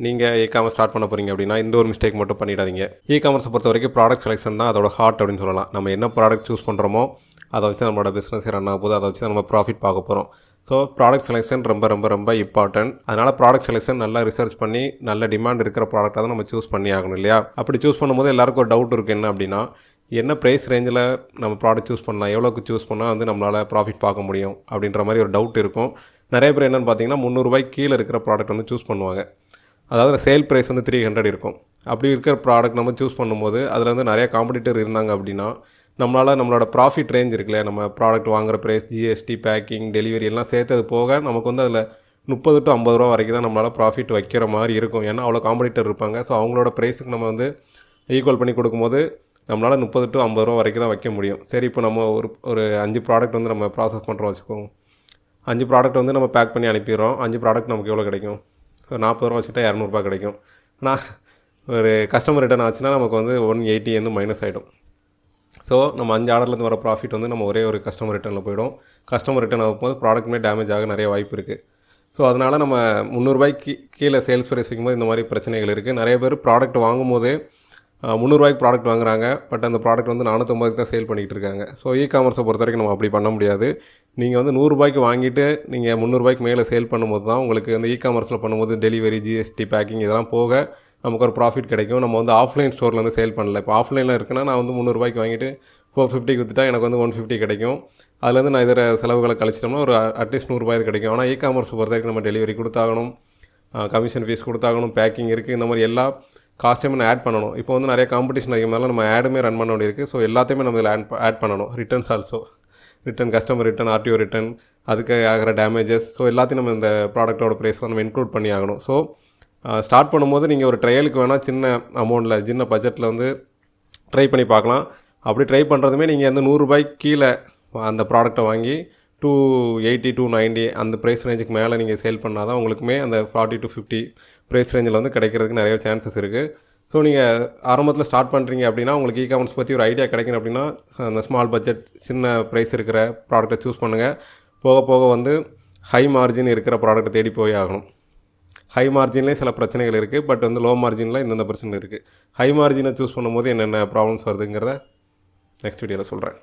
நீங்கள் e-commerce start பண்ண போகிறீங்க அப்படின்னா இந்த ஒரு மிஸ்டேக் மட்டும் பண்ணிடாதீங்க. இ-காமர்ஸை பொறுத்த வரைக்கும் ப்ராடக்ட் செலெக்ஷன் தான் அதோட ஹார்ட் அப்படின்னு சொல்லலாம். நம்ம என்ன ப்ராடக்ட் சூஸ் பண்ணுறோமோ அதை வச்சு நம்மளோட பிஸ்னஸ் ரன் ஆக போகுது, அதை வச்சு நம்ம ப்ராஃபிட் பார்க்க போகிறோம். ஸோ ப்ராடக்ட் செலெக்ஷன் ரொம்ப ரொம்ப ரொம்ப இம்பார்ட்டன்ட். அதனால் ப்ராடக்ட் செலெக்ஷன் நல்லா ரிசர்ச் பண்ணி நல்ல டிமாண்ட் இருக்கிற ப்ராடக்டாக தான் நம்ம சூஸ் பண்ணி ஆகணும் இல்லையா? அப்படி சூஸ் பண்ணும்போது எல்லாருக்கும் ஒரு டவுட் இருக்குது, என்ன அப்படின்னா என்ன ப்ரைஸ் ரேஞ்சில் நம்ம ப்ராடக்ட் சூஸ் பண்ணலாம், எவ்வளோக்கு சூஸ் பண்ணால் வந்து நம்மளால் ப்ராஃபிட் பார்க்க முடியும் அப்படின்ற மாதிரி ஒரு டவுட் இருக்கும். நிறைய பேர் என்னென்னு பார்த்தீங்கன்னா 300 ரூபாய்க்கு கீழே இருக்கிற ப்ராடக்ட் வந்து சூஸ் பண்ணுவாங்க. அதாவது சேல் ப்ரைஸ் வந்து 300 இருக்கும். அப்படி இருக்கிற ப்ராடக்ட் நம்ம சூஸ் பண்ணும்போது அதில் வந்து நிறைய காம்படிட்டர் இருந்தாங்க அப்படின்னா நம்மளோட ப்ராஃபிட் ரேஞ்ச் இருக்குல்ல, நம்ம ப்ராடக்ட் வாங்குகிற ப்ரைஸ், ஜிஎஸ்டி, பேக்கிங், டெலிவரி எல்லாம் சேர்த்தது போக நமக்கு வந்து அதில் 30 to 50 ரூபா வரைக்கும் தான் நம்மளால் ப்ராஃபிட் வைக்கிற மாதிரி இருக்கும். ஏன்னா அவ்வளோ காம்படிட்டர் இருப்பாங்க. ஸோ அவங்களோட ப்ரைஸுக்கு நம்ம வந்து ஈக்குவல் பண்ணி கொடுக்கும்போது நம்மளால் 30 to 50 ரூபா வரைக்கும் தான் வைக்க முடியும். சரி, இப்போ நம்ம ஒரு 5 ப்ராடக்ட் வந்து நம்ம ப்ராசஸ் பண்ணுறோம் வச்சுக்கோங்க. 5 ப்ராடக்ட் வந்து நம்ம பேக் பண்ணி அனுப்பிடுறோம். 5 ப்ராடக்ட் நமக்கு எவ்வளோ கிடைக்கும்? ஒரு 40 ரூபா வச்சுட்டா 200 ரூபா கிடைக்கும். ஆனால் ஒரு கஸ்டமர் ரிட்டர்ன் ஆச்சுன்னா நமக்கு வந்து 180 வந்து மைனஸ் ஆகிடும். ஸோ நம்ம 5 ஆர்டர்லேருந்து வர ப்ராஃபிட் வந்து நம்ம ஒரே ஒரு கஸ்டமர் ரிட்டர்னில் போய்டும். கஸ்டமர் ரிட்டர்ன் ஆகும்போது ப்ராடக்ட்டுமே டேமேஜ் ஆக நிறைய வாய்ப்பு இருக்குது. ஸோ அதனால் நம்ம 300 ரூபாய்க்கு கீழே சேல்ஸ் ப்ரைஸ் வைக்கும்போது இந்த மாதிரி பிரச்சனைகள் இருக்குது. நிறைய பேர் ப்ராடக்ட் வாங்கும்போதே 300 ரூபாய்க்கு ப்ராடக்ட் வாங்குறாங்க. பட் அந்த ப்ராடக்ட் வந்து 450 தான் சேல் பண்ணிகிட்டு இருக்காங்க. ஸோ இ-காமர்ஸை பொறுத்த வரைக்கும் நம்ம அப்படி பண்ண முடியாது. நீங்கள் வந்து 100 ரூபாய்க்கு வாங்கிட்டு நீங்கள் 300 ரூபாய்க்கு மேலே சேல் பண்ணும்போது தான் உங்களுக்கு வந்து இ-காமர்ஸில் பண்ணும்போது டெலிவரி, ஜிஎஸ்டி, பேக்கிங் இதெல்லாம் போக நமக்கு ஒரு ப்ராஃபிட் கிடைக்கும். நம்ம வந்து ஆஃப்லைன் ஸ்டோரில் வந்து சேல் பண்ணல. இப்போ ஆஃப்லைனில் இருக்குன்னா நான் வந்து 300 ரூபாய்க்கு வாங்கிட்டு 450 விற்றுட்டா எனக்கு வந்து 150 கிடைக்கும். அதுலேருந்து நான் இதர செலவுகளை கழிச்சிட்டோம்னா ஒரு அட்லீஸ்ட் 100 ரூபாய் கிடைக்கும். ஆனால் இ-காமர்ஸை பொறுத்த வரைக்கும் நம்ம டெலிவரி கொடுத்தாகணும், கமிஷன் ஃபீஸ் கொடுத்தாகணும், பேக்கிங் இருக்குது, இந்த மாதிரி எல்லா காஸ்ட்டையுமே நான் ஆட் பண்ணணும். இப்போ வந்து நிறைய காம்படிஷன் அதிகமாக நம்ம ஆடுமே ரன் பண்ண வேண்டியிருக்கு. ஸோ எல்லாத்தையுமே நம்ம இதில் ஆட் பண்ணணும். Returns also, return, customer return, RTO return, அதுக்கு ஆகிற டேமேஜஸ், ஸோ எல்லாத்தையும் நம்ம இந்த ப்ராடக்ட்டோட ப்ரைஸில் நம்ம இன்க்ளூட் பண்ணி ஆகணும். ஸோ ஸ்டார்ட் பண்ணும்போது நீங்கள் ஒரு ட்ரையலுக்கு வேணால் சின்ன அமௌண்ட்டில், சின்ன பட்ஜெட்டில் வந்து ட்ரை பண்ணி பார்க்கலாம். அப்படி ட்ரை பண்ணுறதுமே நீங்கள் வந்து 100 ரூபாய்க்கு கீழே அந்த ப்ராடக்ட்டை வாங்கி 280, 290 அந்த ப்ரைஸ் ரேஞ்சுக்கு மேலே நீங்கள் சேல் பண்ணால் தான் உங்களுக்குமே அந்த 40 to 50 ப்ரைஸ் ரேஞ்சில் வந்து கிடைக்கிறதுக்கு நிறைய சான்சஸ் இருக்குது. ஸோ நீங்கள் ஆரம்பத்தில் ஸ்டார்ட் பண்ணுறீங்க அப்படின்னா உங்களுக்கு இ-காமர்ஸ் பற்றி ஒரு ஐடியா கிடைக்கணும் அப்படின்னா அந்த ஸ்மால் பட்ஜெட் சின்ன ப்ரைஸ் இருக்கிற ப்ராடக்ட்டை சூஸ் பண்ணுங்கள். போக போக வந்து ஹை மார்ஜின் இருக்கிற ப்ராடக்ட்டை தேடி போய் ஆகணும். ஹை மார்ஜின்லேயே சில பிரச்சனைகள் இருக்குது. பட் வந்து லோ மார்ஜினில் இந்தந்த பிரச்சனை இருக்குது. ஹை மார்ஜினை சூஸ் பண்ணும்போது என்னென்ன ப்ராப்ளம்ஸ் வருதுங்கிறத நெக்ஸ்ட் வீடியோவில் சொல்கிறேன்.